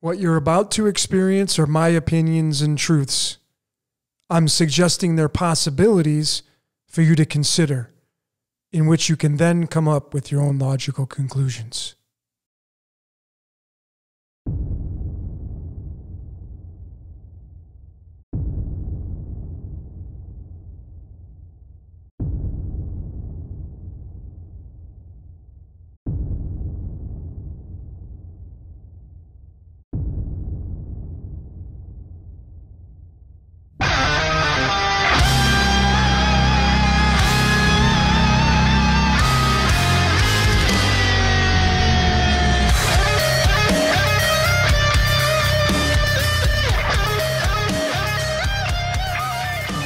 What you're about to experience are my opinions and truths. I'm suggesting they're possibilities for you to consider, in which you can then come up with your own logical conclusions.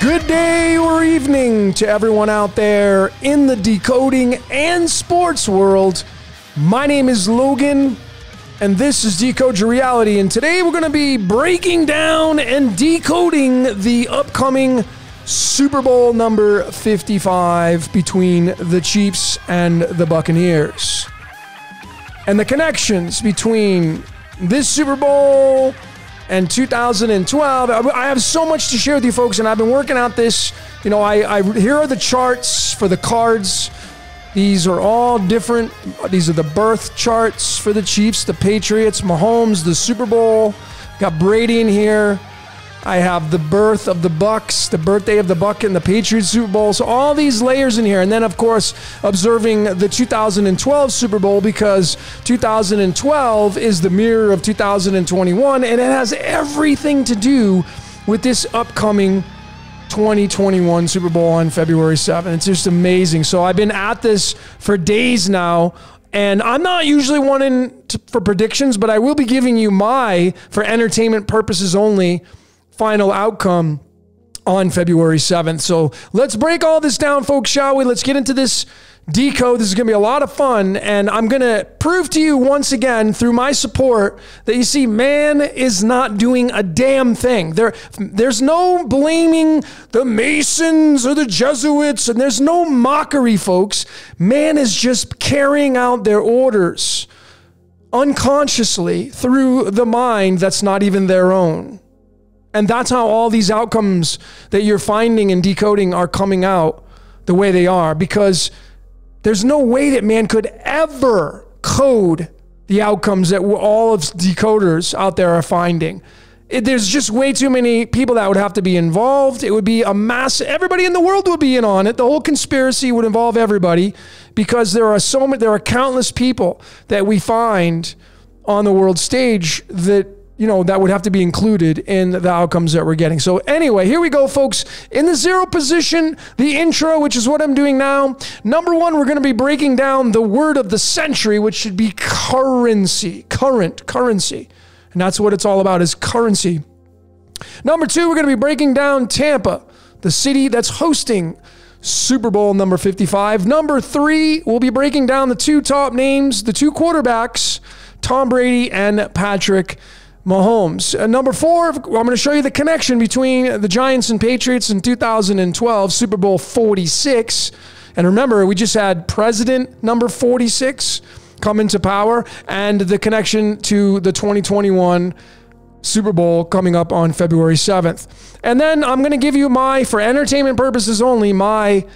Good day or evening to everyone out there in the decoding and sports world. My name is Logan, and this is Decode Your Reality. And today we're going to be breaking down and decoding the upcoming Super Bowl number 55 between the Chiefs and the Buccaneers. And the connections between this Super Bowl and 2012. I have so much to share with you folks, and I've been working out this. You know, here are the charts for the cards. These are all different. These are the birth charts for the Chiefs, the Patriots, Mahomes, the Super Bowl. Got Brady in here. I have the birth of the Bucs, the birthday of the Bucs and the Patriots Super Bowl. So all these layers in here. And then, of course, observing the 2012 Super Bowl, because 2012 is the mirror of 2021, and it has everything to do with this upcoming 2021 Super Bowl on February 7th. It's just amazing. So I've been at this for days now. And I'm not usually one for predictions, but I will be giving you for entertainment purposes only, final outcome on February 7th. So let's break all this down, folks, shall we? Let's get into this decode. This is going to be a lot of fun, and I'm going to prove to you once again through my support that, you see, man is not doing a damn thing. There's no blaming the Masons or the Jesuits, and there's no mockery, folks. Man is just carrying out their orders unconsciously through the mind that's not even their own. And that's how all these outcomes that you're finding and decoding are coming out the way they are, because there's no way that man could ever code the outcomes that all of decoders out there are finding. There's just way too many people that would have to be involved. It would be a mass. Everybody in the world would be in on it. The whole conspiracy would involve everybody, because there are countless people that we find on the world stage that, you know, that would have to be included in the outcomes that we're getting. So anyway, here we go, folks. In the zero position, the intro, which is what I'm doing now. Number one, we're going to be breaking down the word of the century, which should be currency, currency. And that's what it's all about, is currency. Number two, we're going to be breaking down Tampa, the city that's hosting Super Bowl number 55. Number three, we'll be breaking down the two top names, the two quarterbacks, Tom Brady and Patrick Mahomes. Number four, I'm going to show you the connection between the Giants and Patriots in 2012 Super Bowl 46. And remember, we just had President number 46 come into power, and the connection to the 2021 Super Bowl coming up on February 7th. And then I'm going to give you for entertainment purposes only, my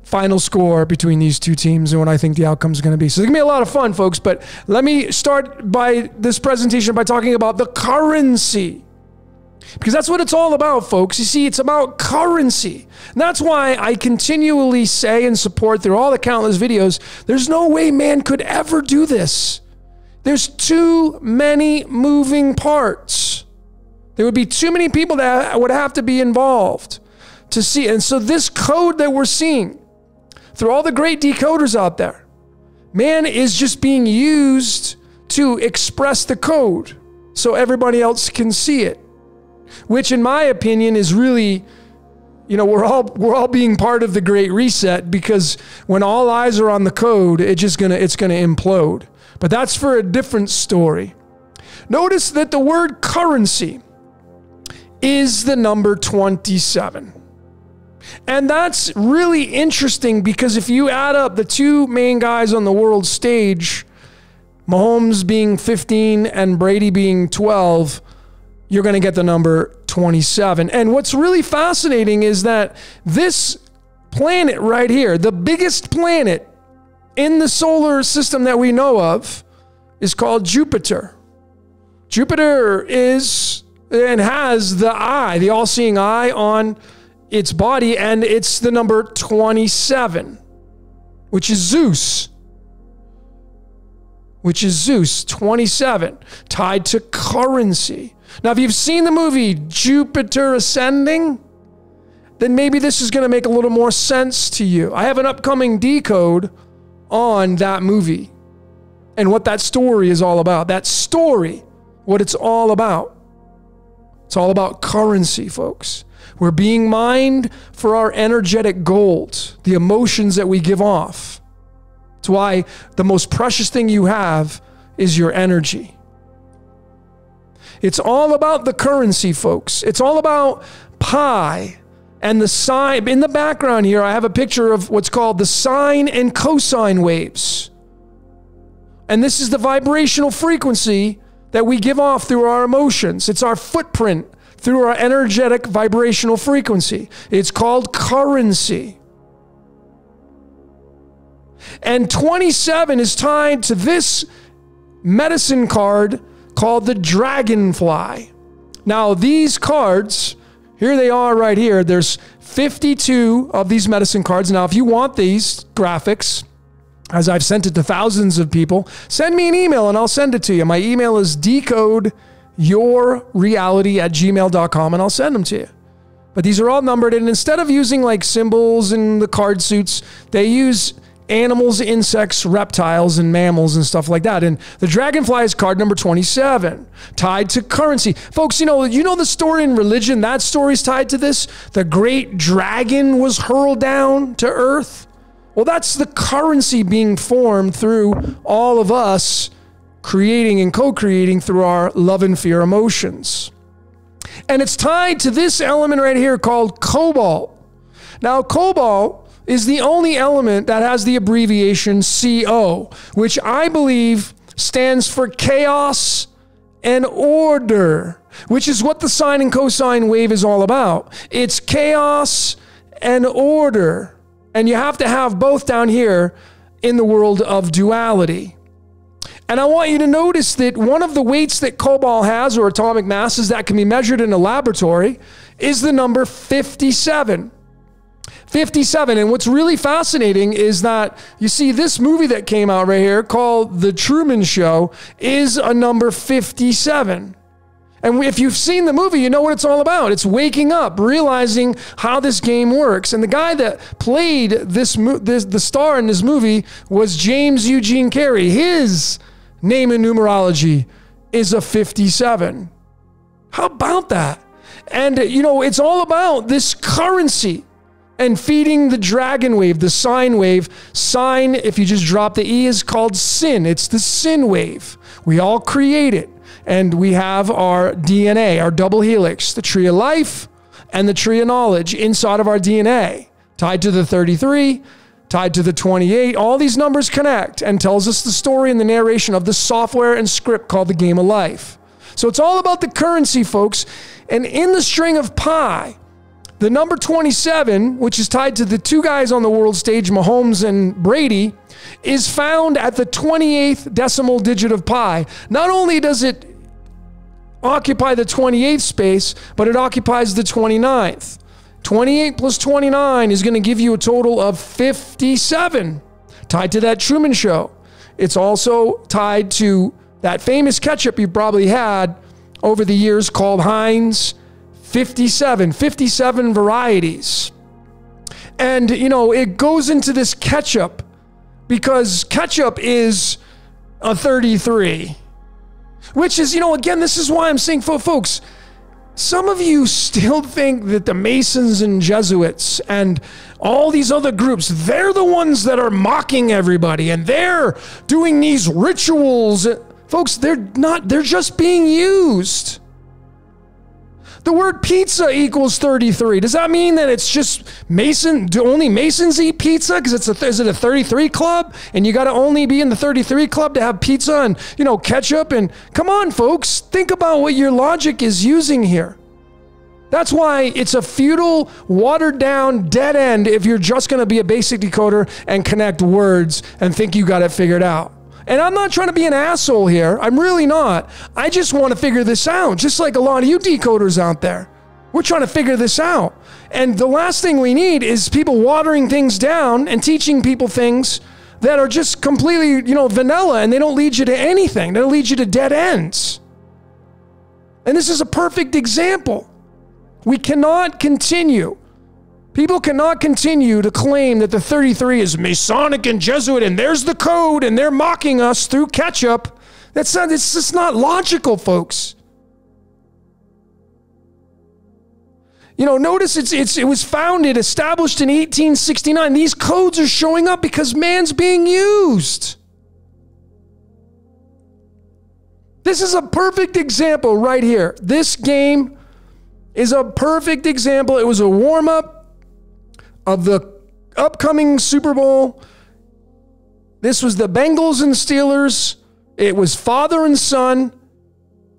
final score between these two teams and what I think the outcome is going to be. So it's going to be a lot of fun, folks. But let me start by this presentation by talking about the currency, because that's what it's all about, folks. You see, it's about currency. And that's why I continually say and support through all the countless videos, there's no way man could ever do this. There's too many moving parts. There would be too many people that would have to be involved to see. And so this code that we're seeing through all the great decoders out there, man is just being used to express the code so everybody else can see it, which in my opinion is really, you know, we're all being part of the Great Reset, because when all eyes are on the code, it's gonna implode. But that's for a different story. Notice that the word currency is the number 27. And that's really interesting, because if you add up the two main guys on the world stage, Mahomes being 15 and Brady being 12, you're going to get the number 27. And what's really fascinating is that this planet right here, the biggest planet in the solar system that we know of, is called Jupiter. Jupiter is and has the eye, the all-seeing eye on its body, and it's the number 27, which is Zeus. 27, tied to currency. Now, if you've seen the movie Jupiter Ascending, then maybe this is going to make a little more sense to you. I have an upcoming decode on that movie and what that story is all about. That story, what it's all about. It's all about currency, folks. We're being mined for our energetic gold, the emotions that we give off. That's why the most precious thing you have is your energy. It's all about the currency, folks. It's all about pi and the sine. In the background here, I have a picture of what's called the sine and cosine waves. And this is the vibrational frequency that we give off through our emotions. It's our footprint through our energetic vibrational frequency. It's called currency. And 27 is tied to this medicine card called the Dragonfly. Now, these cards, here they are right here. There's 52 of these medicine cards. Now, if you want these graphics, as I've sent it to thousands of people, send me an email and I'll send it to you. My email is decodeyourreality@gmail.com, and I'll send them to you. But these are all numbered, and instead of using like symbols and the card suits, they use animals, insects, reptiles, and mammals and stuff like that. And the Dragonfly is card number 27, tied to currency. Folks, you know the story in religion, that story's tied to this. The great dragon was hurled down to earth. Well, that's the currency being formed through all of us creating and co-creating through our love and fear emotions. And it's tied to this element right here called cobalt. Now, cobalt is the only element that has the abbreviation CO, which I believe stands for chaos and order, which is what the sine and cosine wave is all about. It's chaos and order. And you have to have both down here in the world of duality. And I want you to notice that one of the weights that cobalt has, or atomic masses that can be measured in a laboratory, is the number 57. 57. And what's really fascinating is that you see this movie that came out right here called The Truman Show is a number 57. And if you've seen the movie, you know what it's all about. It's waking up, realizing how this game works. And the guy that played the star in this movie was James Eugene Carey. His name in numerology is a 57. How about that? And, it's all about this currency and feeding the dragon wave, the sine wave. Sine, if you just drop the E, is called sin. It's the sin wave. We all create it. And we have our DNA, our double helix, the tree of life and the tree of knowledge inside of our DNA, tied to the 33, tied to the 28. All these numbers connect and tells us the story and the narration of the software and script called the game of life. So it's all about the currency, folks. And in the string of pi, the number 27, which is tied to the two guys on the world stage, Mahomes and Brady, is found at the 28th decimal digit of pi. Not only does it occupy the 28th space, but it occupies the 29th. 28 plus 29 is going to give you a total of 57, tied to that Truman Show. It's also tied to that famous ketchup you probably had over the years called Heinz 57 varieties. And, it goes into this ketchup because ketchup is a 33. Which is, again, this is why I'm saying, folks, some of you still think that the Masons and Jesuits and all these other groups, they're the ones that are mocking everybody and they're doing these rituals. Folks, they're not, they're just being used. The word pizza equals 33. Does that mean that it's just do only Masons eat pizza? Because is it a 33 club? And you got to only be in the 33 club to have pizza and, ketchup? And come on, folks, think about what your logic is using here. That's why it's a futile, watered down, dead end if you're just going to be a basic decoder and connect words and think you got it figured out. And I'm not trying to be an asshole here. I'm really not. I just want to figure this out, just like a lot of you decoders out there. We're trying to figure this out. And the last thing we need is people watering things down and teaching people things that are just completely, vanilla, and they don't lead you to anything. They don't lead you to dead ends. And this is a perfect example. We cannot continue. People cannot continue to claim that the 33 is Masonic and Jesuit and there's the code and they're mocking us through ketchup. It's just not logical, folks. Notice it was established in 1869. These codes are showing up because man's being used. This is a perfect example right here. This game is a perfect example. It was a warm-up of the upcoming Super Bowl. This was the Bengals and Steelers. It was father and son,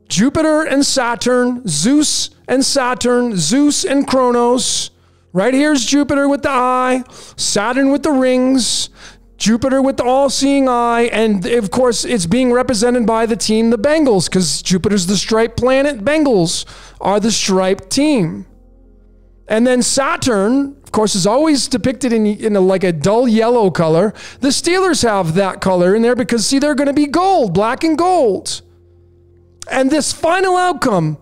Jupiter and Saturn, Zeus and Saturn, Zeus and Kronos. Right here's Jupiter with the eye, Saturn with the rings, Jupiter with the all-seeing eye, and of course it's being represented by the team, the Bengals, because Jupiter's the striped planet, Bengals are the striped team. And then Saturn, of course, is always depicted in like a dull yellow color. The Steelers have that color in there because, see, they're going to be gold, black and gold. And this final outcome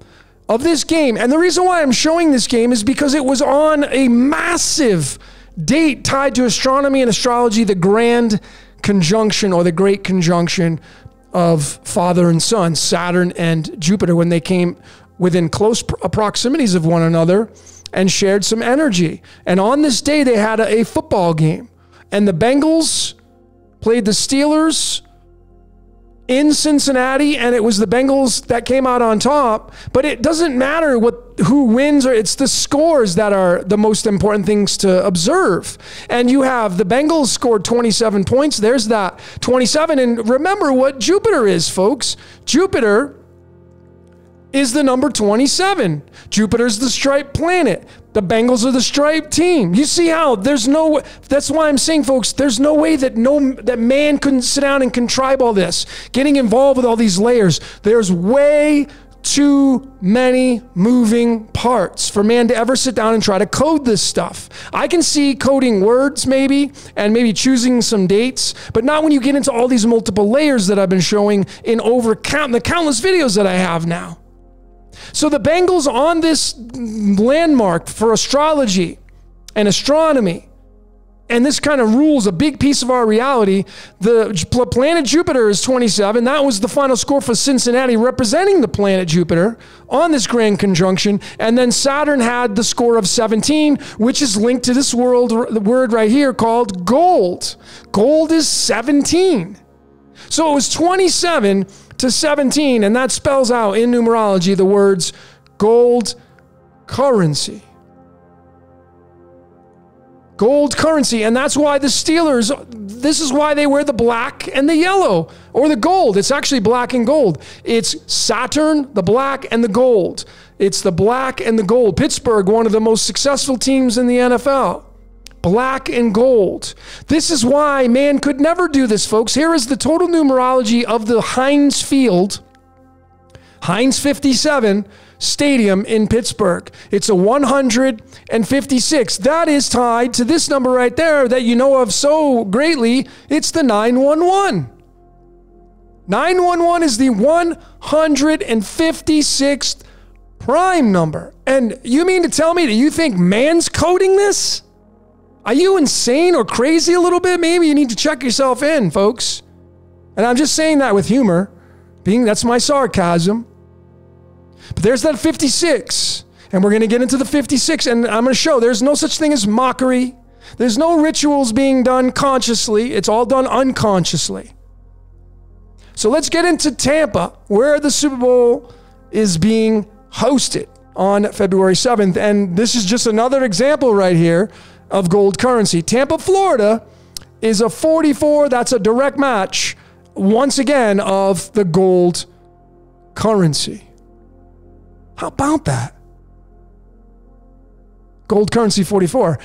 of this game, and the reason why I'm showing this game is because it was on a massive date tied to astronomy and astrology, the grand conjunction or the great conjunction of father and son, Saturn and Jupiter, when they came within close proximities of one another and shared some energy. And on this day, they had a football game. And the Bengals played the Steelers in Cincinnati, and it was the Bengals that came out on top. But it doesn't matter who wins, or it's the scores that are the most important things to observe. And you have the Bengals scored 27 points. There's that 27. And remember what Jupiter is, folks. Jupiter is the number 27. Jupiter's the striped planet. The Bengals are the striped team. You see how that's why I'm saying, folks, there's no way that man couldn't sit down and contrive all this, getting involved with all these layers. There's way too many moving parts for man to ever sit down and try to code this stuff. I can see coding words maybe, and maybe choosing some dates, but not when you get into all these multiple layers that I've been showing in the countless videos that I have now. So the Bengals on this landmark for astrology and astronomy, and this kind of rules a big piece of our reality. The planet Jupiter is 27. That was the final score for Cincinnati, representing the planet Jupiter on this grand conjunction. And then Saturn had the score of 17, which is linked to this word right here called gold. Gold is 17. So it was 27 to 17, and that spells out in numerology the words gold currency. Gold currency, and that's why the Steelers, this is why they wear the black and the yellow, or the gold. It's actually black and gold. It's Saturn, the black, and the gold. It's the black and the gold. Pittsburgh, one of the most successful teams in the NFL. Black and gold. This is why man could never do this, folks. Here is the total numerology of the Heinz 57 Stadium in Pittsburgh. It's a 156. That is tied to this number right there that you know of so greatly. It's the 911. 911 is the 156th prime number. And you mean to tell me that you think man's coding this? Are you insane or crazy a little bit? Maybe you need to check yourself in, folks. And I'm just saying that with humor. That's my sarcasm. But there's that 56. And we're going to get into the 56. And I'm going to show there's no such thing as mockery. There's no rituals being done consciously. It's all done unconsciously. So let's get into Tampa, where the Super Bowl is being hosted on February 7th. And this is just another example right here of gold currency. Tampa, Florida is a 44. That's a direct match, once again, of the gold currency. How about that? Gold currency 44.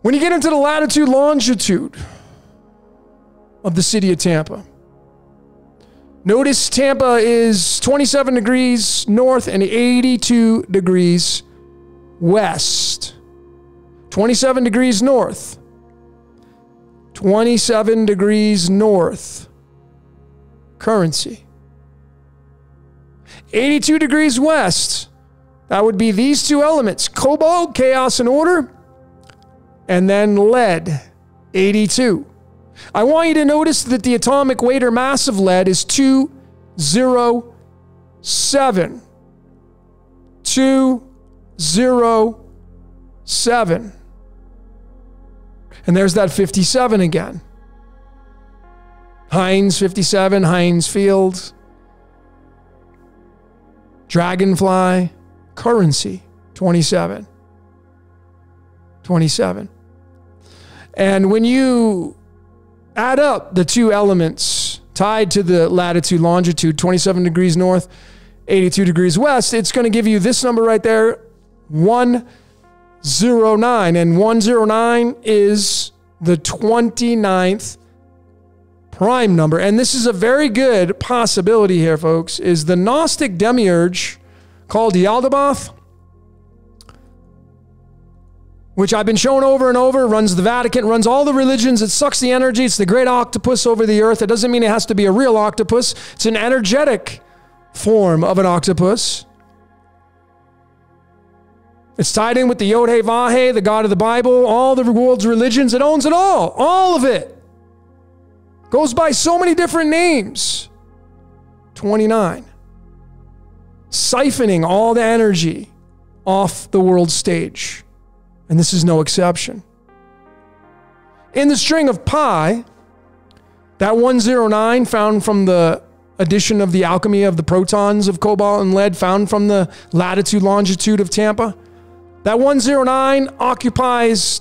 When you get into the latitude, longitude of the city of Tampa, notice Tampa is 27 degrees north and 82 degrees west. 27 degrees north. 27 degrees north. Currency. 82 degrees west. That would be these two elements. Cobalt, chaos and order. And then lead, 82. I want you to notice that the atomic weight or mass of lead is 207. 207. And there's that 57 again. Heinz 57, Heinz Field. Dragonfly, currency, 27. 27. And when you add up the two elements tied to the latitude, longitude, 27 degrees north, 82 degrees west, it's going to give you this number right there, 109. And 109 is the 29th prime number. And this is a very good possibility here, folks, is the Gnostic demiurge called Yaldabaoth, which I've been shown over and over, runs the Vatican, runs all the religions. It sucks the energy. It's the great octopus over the earth. It doesn't mean it has to be a real octopus. It's an energetic form of an octopus. It's tied in with the Yod-Heh-Vah-Heh, the God of the Bible, all the world's religions. It owns it all of it. Goes by so many different names. 29. Siphoning all the energy off the world stage. And this is no exception. In the string of pi, that 109 found from the addition of the alchemy of the protons of cobalt and lead found from the latitude, longitude of Tampa, that 109 occupies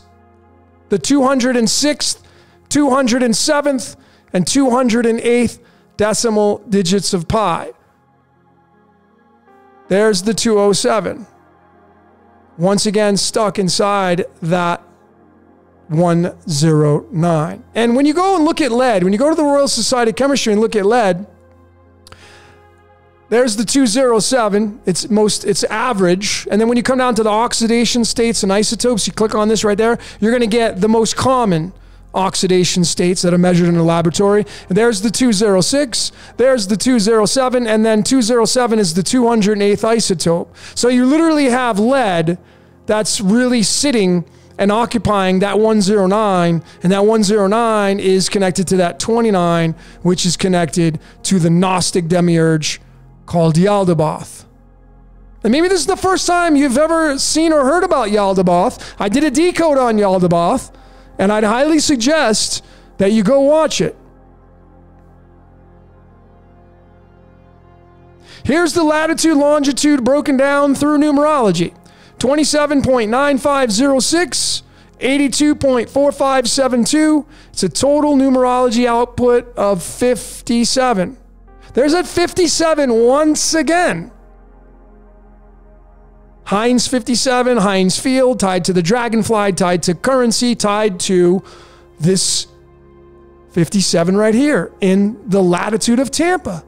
the 206th, 207th, and 208th decimal digits of pi. There's the 207. Once again, stuck inside that 109. And when you go and look at lead, when you go to the Royal Society of Chemistry and look at lead, there's the 207. It's average. And then when you come down to the oxidation states and isotopes, you click on this right there, you're going to get the most common oxidation states that are measured in a laboratory. And there's the 206, there's the 207, and then 207 is the 208th isotope. So you literally have lead that's really sitting and occupying that 109, and that 109 is connected to that 29, which is connected to the Gnostic demiurge called Yaldabaoth. And maybe this is the first time you've ever seen or heard about Yaldabaoth. I did a decode on Yaldabaoth, and I'd highly suggest that you go watch it. Here's the latitude, longitude broken down through numerology. 27.9506, 82.4572. It's a total numerology output of 57. There's that 57 once again. Heinz 57, Heinz Field, tied to the Dragonfly, tied to currency, tied to this 57 right here in the latitude of Tampa.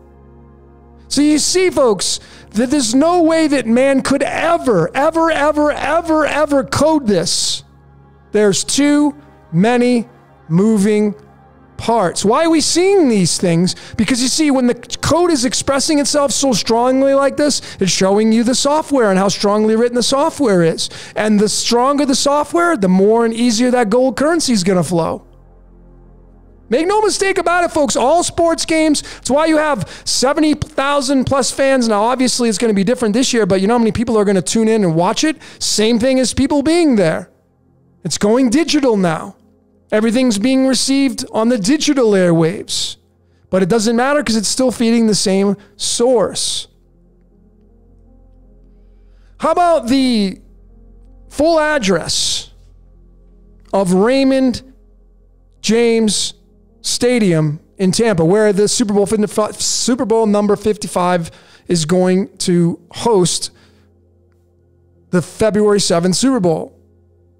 So you see, folks, that there's no way that man could ever code this. There's too many moving parts. Why are we seeing these things? Because you see, when the code is expressing itself so strongly like this, it's showing you the software and how strongly written the software is. And the stronger the software, the more and easier that gold currency is going to flow. Make no mistake about it, folks. All sports games, it's why you have 70,000 plus fans. Now, obviously, it's going to be different this year, but you know how many people are going to tune in and watch it? Same thing as people being there. It's going digital now. Everything's being received on the digital airwaves. But it doesn't matter because it's still feeding the same source. How about the full address of Raymond James Stadium in Tampa, where the Super Bowl number 55 is going to host the February 7th Super Bowl?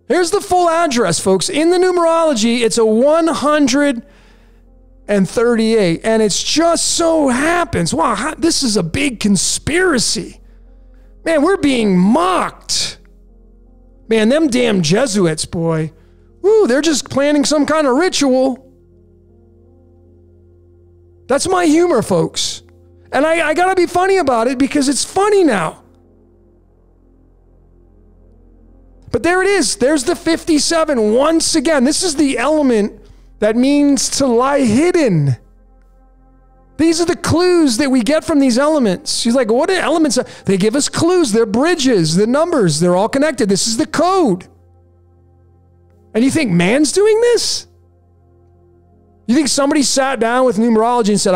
Here's the full address, folks. In the numerology, it's a 138, and it's just so happens. Wow, this is a big conspiracy. Man, we're being mocked. Man, them damn Jesuits, boy. Woo, they're just planning some kind of ritual. That's my humor, folks. And I got to be funny about it because it's funny now. But there it is. There's the 57 once again. This is the element that means to lie hidden. These are the clues that we get from these elements. She's like, what are elements? They give us clues. They're bridges. The numbers. They're all connected. This is the code. And you think man's doing this? You think somebody sat down with numerology and said,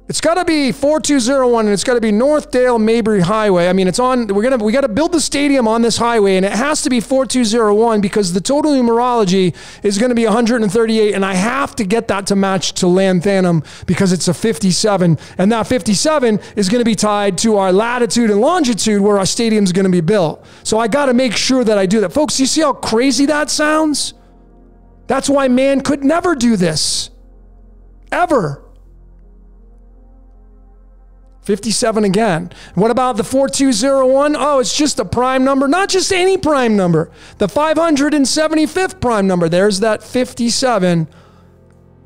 it's got to be 4201 and it's got to be Northdale Mabry Highway. I mean, we got to build the stadium on this highway and it has to be 4201 because the total numerology is going to be 138 and I have to get that to match to Lanthanum because it's a 57 and that 57 is going to be tied to our latitude and longitude where our stadium's going to be built. So I got to make sure that I do that. Folks, you see how crazy that sounds? That's why man could never do this. Ever. 57 again. What about the 4201? Oh, it's just a prime number. Not just any prime number. The 575th prime number. There's that 57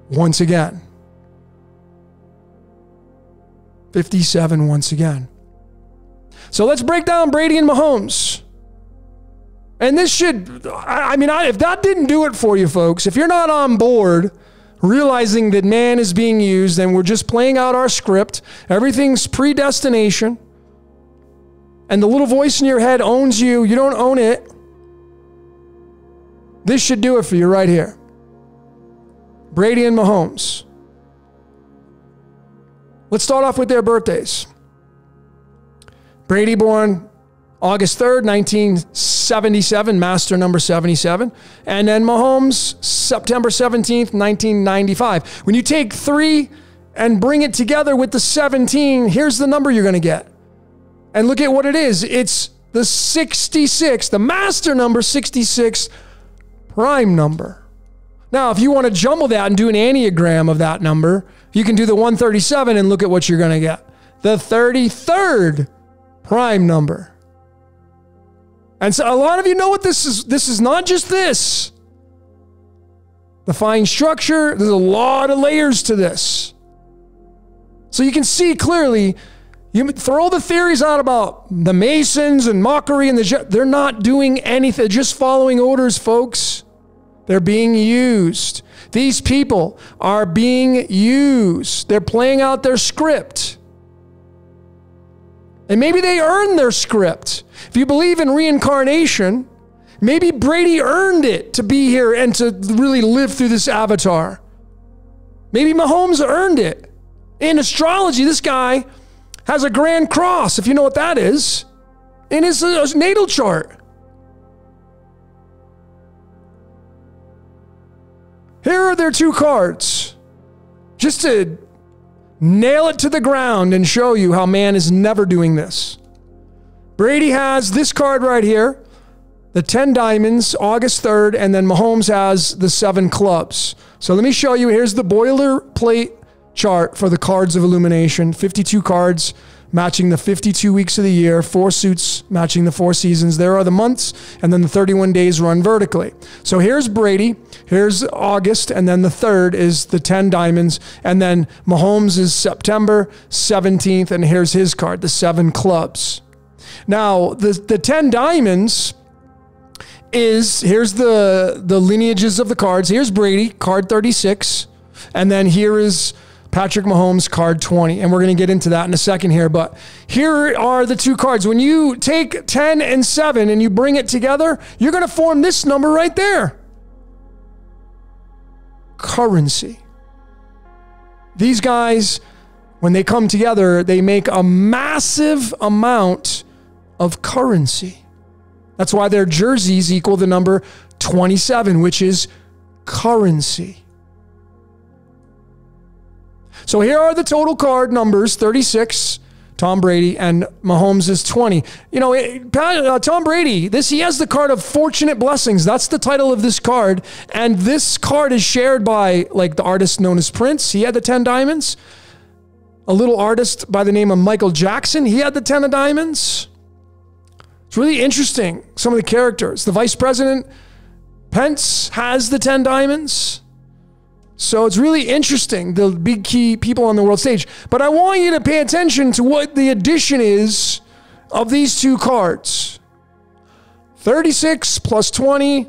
once again. 57 once again. So let's break down Brady and Mahomes. And this should, if that didn't do it for you folks, if you're not on board realizing that man is being used and we're just playing out our script, everything's predestination, and the little voice in your head owns you, you don't own it, this should do it for you right here. Brady and Mahomes. Let's start off with their birthdays. Brady born August 3rd, 1977, master number 77. And then Mahomes, September 17th, 1995. When you take 3 and bring it together with the 17, here's the number you're going to get. And look at what it is. It's the 66, the master number 66 prime number. Now, if you want to jumble that and do an Enneagram of that number, you can do the 137 and look at what you're going to get. The 33rd prime number. And so a lot of you know what this is. This is not just this. The fine structure, there's a lot of layers to this. So you can see clearly, you throw the theories out about the Masons and mockery and they're not doing anything, just following orders, folks. They're being used. These people are being used. They're playing out their script. And maybe they earned their script. If you believe in reincarnation, maybe Brady earned it to be here and to really live through this avatar. Maybe Mahomes earned it. In astrology, this guy has a grand cross, if you know what that is, in his natal chart. Here are their 2 cards. Just to nail it to the ground and show you how man is never doing this. Brady has this card right here, the 10 diamonds, August 3rd, and then Mahomes has the 7 clubs. So let me show you. Here's the boilerplate chart for the cards of illumination. 52 cards matching the 52 weeks of the year, 4 suits matching the 4 seasons. There are the months, and then the 31 days run vertically. So here's Brady, here's August, and then the 3rd is the 10 diamonds, and then Mahomes is September 17th, and here's his card, the 7 clubs. Now, the 10 diamonds here's the lineages of the cards. Here's Brady, card 36, and then here is Patrick Mahomes, card 20. And we're going to get into that in a second here. But here are the 2 cards. When you take 10 and 7 and you bring it together, you're going to form this number right there. Currency. These guys, when they come together, they make a massive amount of currency. That's why their jerseys equal the number 27, which is currency. So here are the total card numbers: 36, Tom Brady, and Mahomes is 20. You know, Tom Brady, he has the card of fortunate blessings. That's the title of this card. And this card is shared by, like, the artist known as Prince. He had the 10 diamonds. A little artist by the name of Michael Jackson. He had the 10 of diamonds. It's really interesting, some of the characters. The Vice President, Pence, has the 10 diamonds. So it's really interesting, the big key people on the world stage. But I want you to pay attention to what the addition is of these two cards. 36 plus 20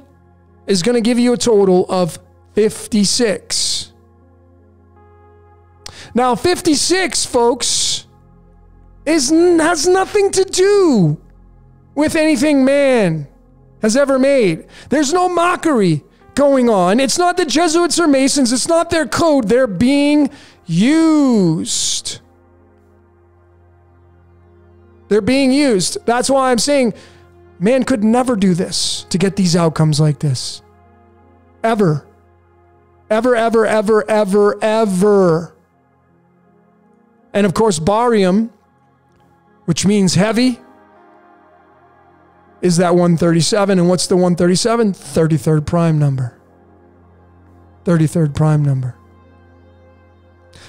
is going to give you a total of 56. Now, 56, folks, has nothing to do with anything man has ever made. There's no mockery going on. It's not the Jesuits or Masons. It's not their code. They're being used. They're being used. That's why I'm saying man could never do this to get these outcomes like this. Ever. Ever, ever, ever, ever, ever. And of course, barium, which means heavy, is that 137. And what's the 137? 33rd prime number. 33rd prime number.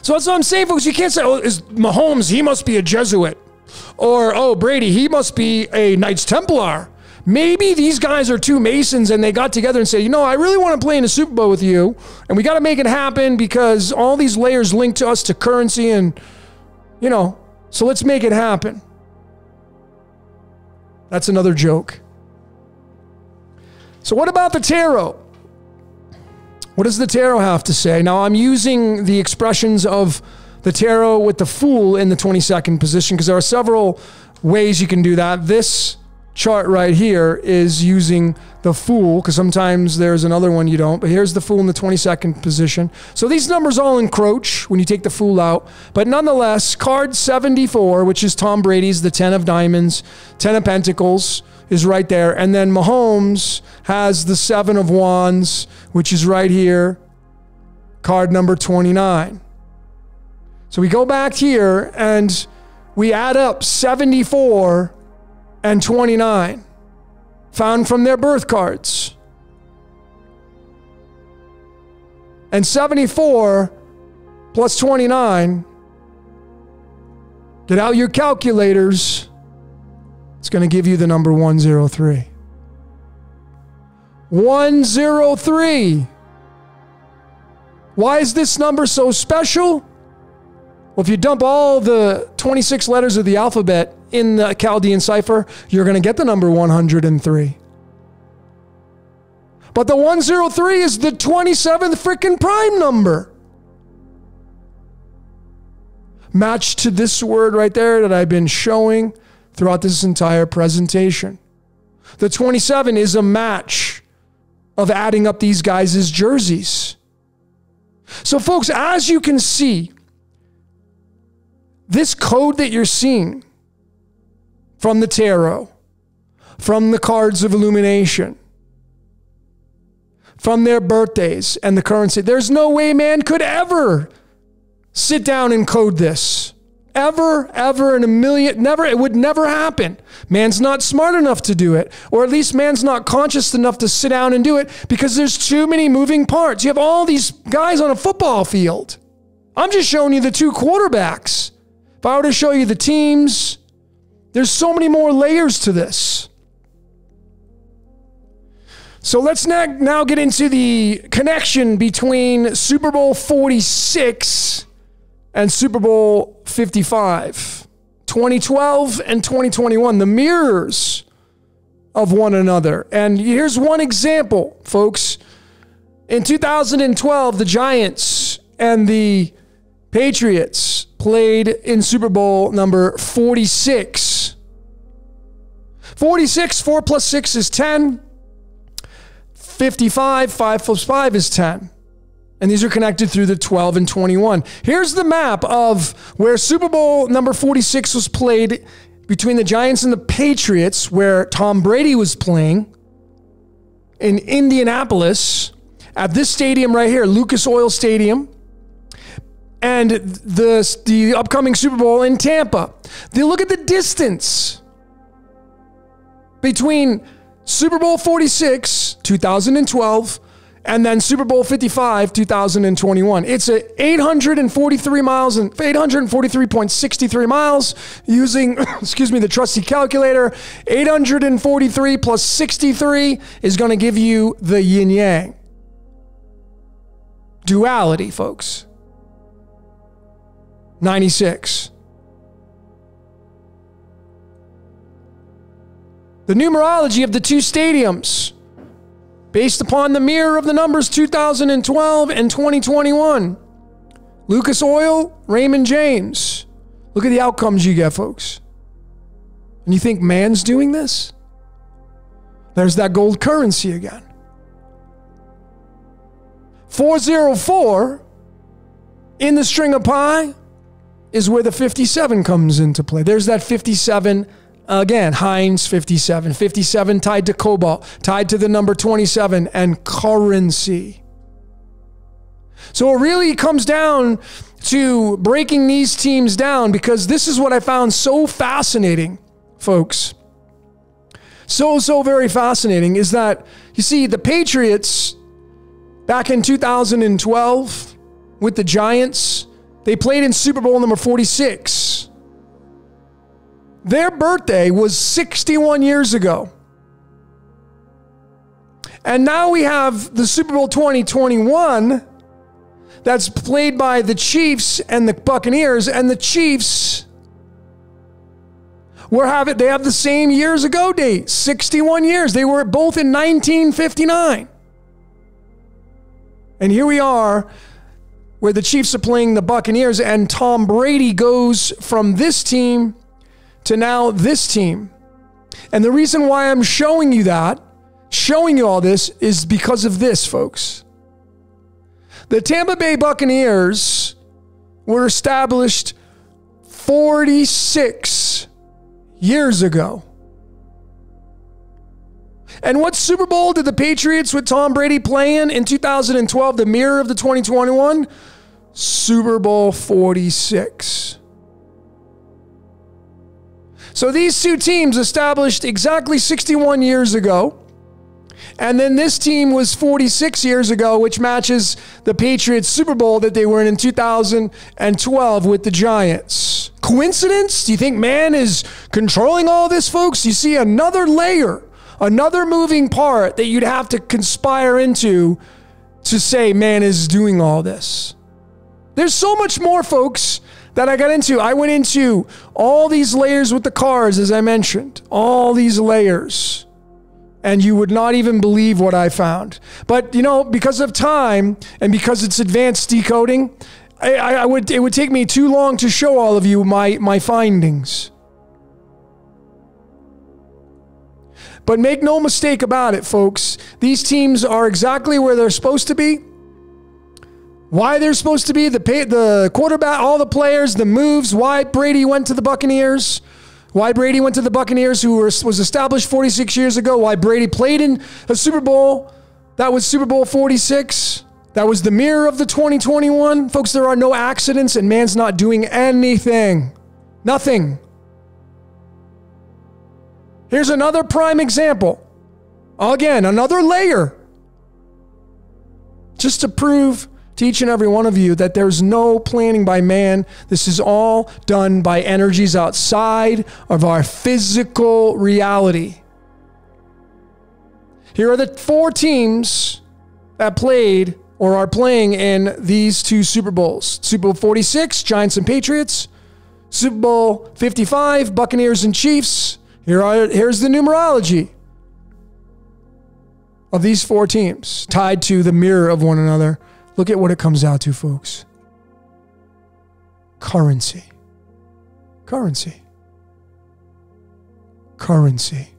So that's what I'm saying, folks. You can't say, oh, is Mahomes, he must be a Jesuit. Or, oh, Brady, he must be a Knights Templar. Maybe these guys are two Masons and they got together and said, you know, I really want to play in a Super Bowl with you. And we got to make it happen because all these layers link to us to currency and, you know, so let's make it happen. That's another joke. So what about the tarot? What does the tarot have to say? Now, I'm using the expressions of the tarot with the Fool in the 22nd position because there are several ways you can do that. This chart right here is using the Fool because sometimes there's another one you don't. But here's the Fool in the 22nd position. So these numbers all encroach when you take the Fool out. But nonetheless, card 74, which is Tom Brady's, the 10 of diamonds, 10 of pentacles, is right there. And then Mahomes has the 7 of wands, which is right here, card number 29. So we go back here and we add up 74 and 29, found from their birth cards. And 74 plus 29, get out your calculators, it's going to give you the number 103. 103. Why is this number so special? Well, if you dump all the 26 letters of the alphabet in the Chaldean cipher, you're going to get the number 103. But the 103 is the 27th freaking prime number. Matched to this word right there that I've been showing throughout this entire presentation. The 27 is a match of adding up these guys' jerseys. So folks, as you can see, this code that you're seeing from the tarot, from the cards of illumination, from their birthdays and the currency, there's no way man could ever sit down and code this. Ever in a million, never, it would never happen. Man's not smart enough to do it, or at least man's not conscious enough to sit down and do it because there's too many moving parts. You have all these guys on a football field. I'm just showing you the two quarterbacks. If I were to show you the teams, there's so many more layers to this. So let's now get into the connection between Super Bowl 46 and Super Bowl 55. 2012 and 2021, the mirrors of one another. And here's one example, folks. In 2012, the Giants and the Patriots played in Super Bowl number 46. 46, 4 plus 6 is 10. 55, 5 plus 5 is 10. And these are connected through the 12 and 21. Here's the map of where Super Bowl number 46 was played between the Giants and the Patriots, where Tom Brady was playing in Indianapolis at this stadium right here, Lucas Oil Stadium, and the upcoming Super Bowl in Tampa. They look at the distance between Super Bowl 46, 2012, and then Super Bowl 55, 2021. It's 843 miles and 843.63 miles using, the trusty calculator. 843 plus 63 is going to give you the yin-yang. Duality, folks. 96. The numerology of the two stadiums, based upon the mirror of the numbers 2012 and 2021. Lucas Oil, Raymond James. Look at the outcomes you get, folks. And you think man's doing this? There's that gold currency again. 404 in the string of pi is where the 57 comes into play. There's that 57 again, Heinz 57. 57 tied to cobalt, tied to the number 27 and currency. So it really comes down to breaking these teams down, because this is what I found so fascinating, folks. So very fascinating is that, you see, the Patriots back in 2012 with the Giants, they played in Super Bowl number 46. Their birthday was 61 years ago. And now we have the Super Bowl 2021 that's played by the Chiefs and the Buccaneers, and the Chiefs they have the same years ago date, 61 years. They were both in 1959. And here we are, where the Chiefs are playing the Buccaneers, and Tom Brady goes from this team to now this team. And the reason why I'm showing you all this, is because of this, folks. The Tampa Bay Buccaneers were established 46 years ago. And what Super Bowl did the Patriots with Tom Brady play in 2012, the mirror of the 2021? Super Bowl 46. So these two teams established exactly 61 years ago. And then this team was 46 years ago, which matches the Patriots Super Bowl that they were in 2012 with the Giants. Coincidence? Do you think man is controlling all this, folks? You see another layer, another moving part that you'd have to conspire into to say man is doing all this. There's so much more, folks, that I got into. I went into all these layers with the cards, as I mentioned, all these layers, and you would not even believe what I found. But, because of time and because it's advanced decoding, it would take me too long to show all of you my findings. But make no mistake about it, folks. These teams are exactly where they're supposed to be. Why they're supposed to be, the quarterback, all the players, the moves, why Brady went to the Buccaneers, who was established 46 years ago, why Brady played in a Super Bowl, that was Super Bowl 46, that was the mirror of the 2021. Folks, there are no accidents, and man's not doing anything. Nothing. Here's another prime example. Again, another layer. Just to prove to each and every one of you that there's no planning by man. This is all done by energies outside of our physical reality. Here are the four teams that played or are playing in these two Super Bowls. Super Bowl 46, Giants and Patriots. Super Bowl 55, Buccaneers and Chiefs. Here's the numerology of these four teams tied to the mirror of one another. Look at what it comes out to, folks. Currency. Currency. Currency.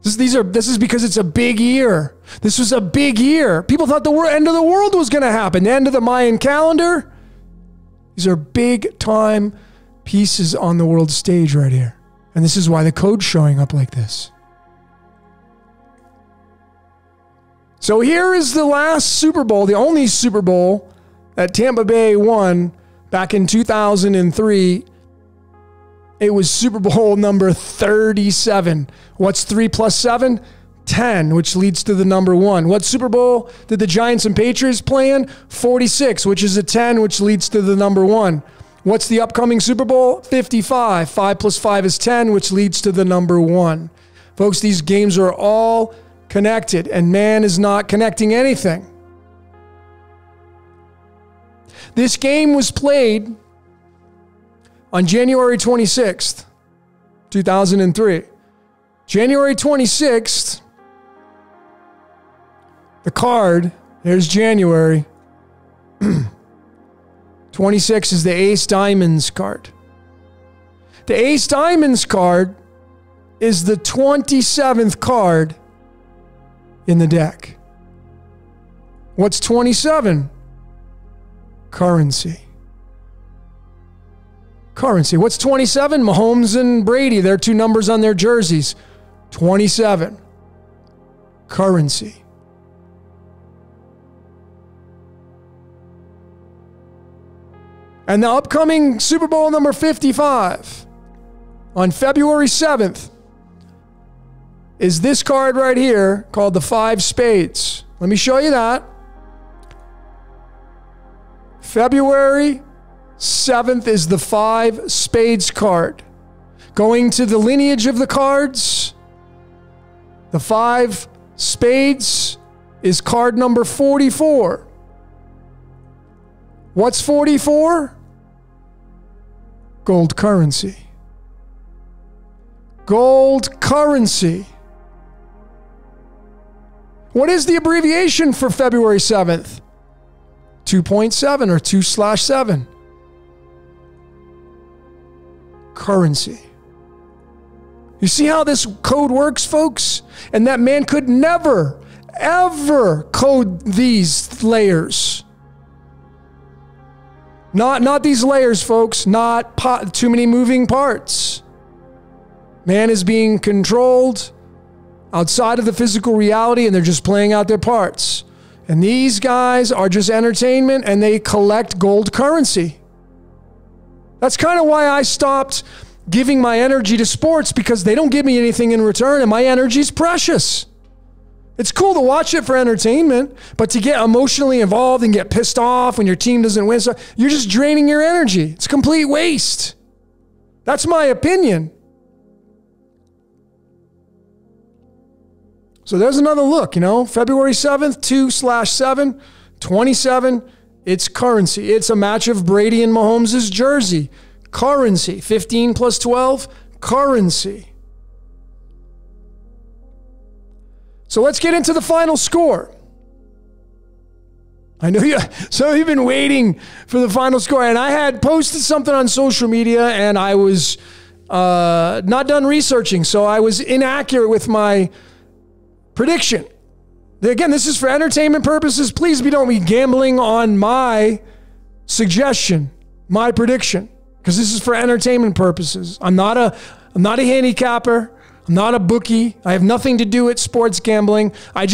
This is because it's a big year. This was a big year. People thought the end of the world was going to happen. The end of the Mayan calendar. These are big time pieces on the world stage right here. And this is why the code's showing up like this. So here is the last Super Bowl, the only Super Bowl that Tampa Bay won back in 2003. It was Super Bowl number 37. What's 3 plus 7? 10, which leads to the number 1. What Super Bowl did the Giants and Patriots play in? 46, which is a 10, which leads to the number 1. What's the upcoming Super Bowl? 55. 5 plus 5 is 10, which leads to the number 1. Folks, these games are all connected, and man is not connecting anything. This game was played on January 26th, 2003. January 26th, the card, there's January. 26 is the Ace Diamonds card. The Ace Diamonds card is the 27th card in the deck. What's 27? Currency. Currency. What's 27? Mahomes and Brady, their 2 numbers on their jerseys. 27. Currency. And the upcoming Super Bowl number 55 on February 7th is this card right here called the 5 Spades. Let me show you that. February 7th is the 5 Spades card. Going to the lineage of the cards, the 5 Spades is card number 44. What's 44? Gold currency. Gold currency. What is the abbreviation for February 7th? 2.7 or 2/7. Currency. You see how this code works, folks? And that man could never, ever code these layers. Not these layers, folks. Not too many moving parts. Man is being controlled outside of the physical reality, and they're just playing out their parts. And these guys are just entertainment, and they collect gold currency. That's kind of why I stopped giving my energy to sports, because they don't give me anything in return, and my energy is precious. It's cool to watch it for entertainment, but to get emotionally involved and get pissed off when your team doesn't win, so you're just draining your energy. It's a complete waste. That's my opinion. So there's another look, February 7th, 2/7, 27, it's currency. It's a match of Brady and Mahomes' jersey. Currency. 15 plus 12, currency. So let's get into the final score. I know some of you have been waiting for the final score, and I had posted something on social media, and I was not done researching, so I was inaccurate with my prediction. Again, this is for entertainment purposes. Please don't be gambling on my suggestion, my prediction, because this is for entertainment purposes. I'm not a handicapper. I'm not a bookie. I have nothing to do with sports gambling. I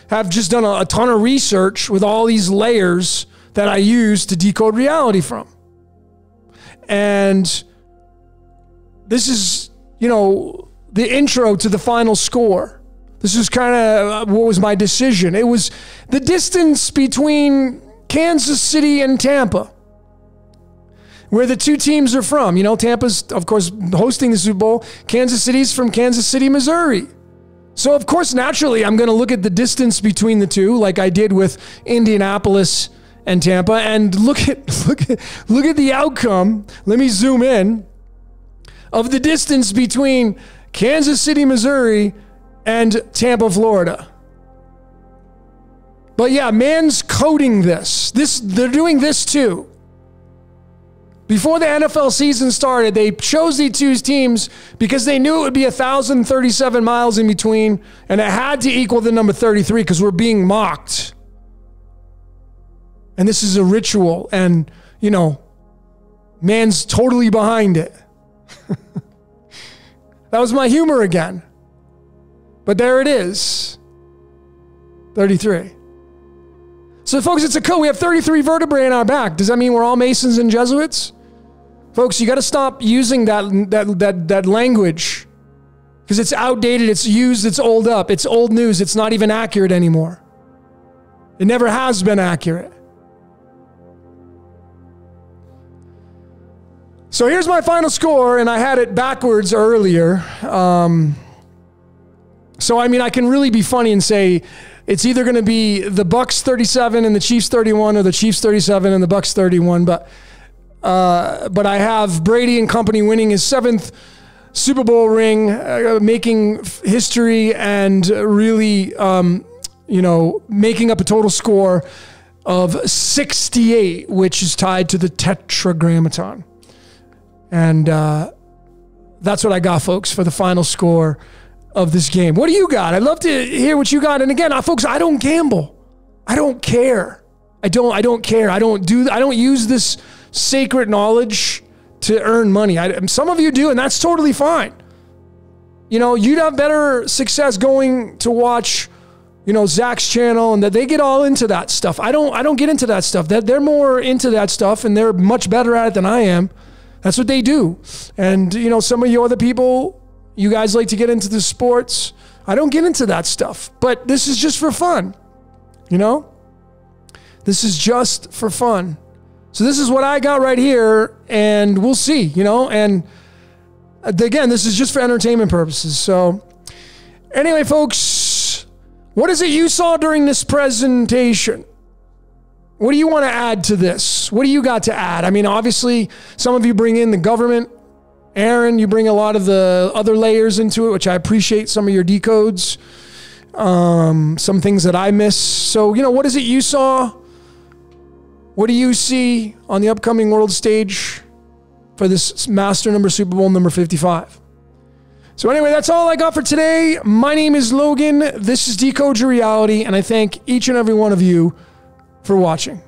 have done a ton of research with all these layers that I use to decode reality from. And this is, the intro to the final score. This is kind of what was my decision. It was the distance between Kansas City and Tampa, where the two teams are from. Tampa's, of course, hosting the Super Bowl. Kansas City's from Kansas City, Missouri. So, of course, naturally, I'm going to look at the distance between the two, like I did with Indianapolis and Tampa, and look at the outcome. Let me zoom in of the distance between Kansas City, Missouri, and Tampa, Florida. But yeah, man's coding this. They're doing this too. Before the NFL season started, they chose these two teams because they knew it would be 1,037 miles in between, and it had to equal the number 33 because we're being mocked. And this is a ritual, and, Man's totally behind it. That was my humor again. But there it is. 33. So folks, it's a code. We have 33 vertebrae in our back. Does that mean we're all Masons and Jesuits? Folks, you got to stop using that language because it's outdated, it's used, it's old up, it's old news, it's not even accurate anymore. It never has been accurate. So here's my final score, and I had it backwards earlier. So, I mean, I can really be funny and say it's either going to be the Bucs 37 and the Chiefs 31 or the Chiefs 37 and the Bucs 31. But I have Brady and company winning his 7th Super Bowl ring, making history and really, making up a total score of 68, which is tied to the Tetragrammaton. And that's what I got, folks, for the final score of this game. What do you got? I'd love to hear what you got. And again, folks, I don't gamble. I don't care. I don't care. I don't use this sacred knowledge to earn money. Some of you do, and that's totally fine. You know, you'd have better success going to watch, Zach's channel, and that they get all into that stuff. I don't get into that stuff. They're more into that stuff, and they're much better at it than I am. That's what they do. And, some of you other people, you guys like to get into the sports. I don't get into that stuff, but this is just for fun. This is just for fun. So this is what I got right here, and we'll see, and again, this is just for entertainment purposes. So anyway, folks, what is it you saw during this presentation? What do you want to add to this? What do you got to add? I mean, obviously, some of you bring in the government. Aaron, you bring a lot of the other layers into it, which I appreciate, some of your decodes, some things that I miss. So, what is it you saw? What do you see on the upcoming world stage for this Master Number Super Bowl number 55? So anyway, that's all I got for today. My name is Logan. This is Decode Your Reality, and I thank each and every one of you for watching.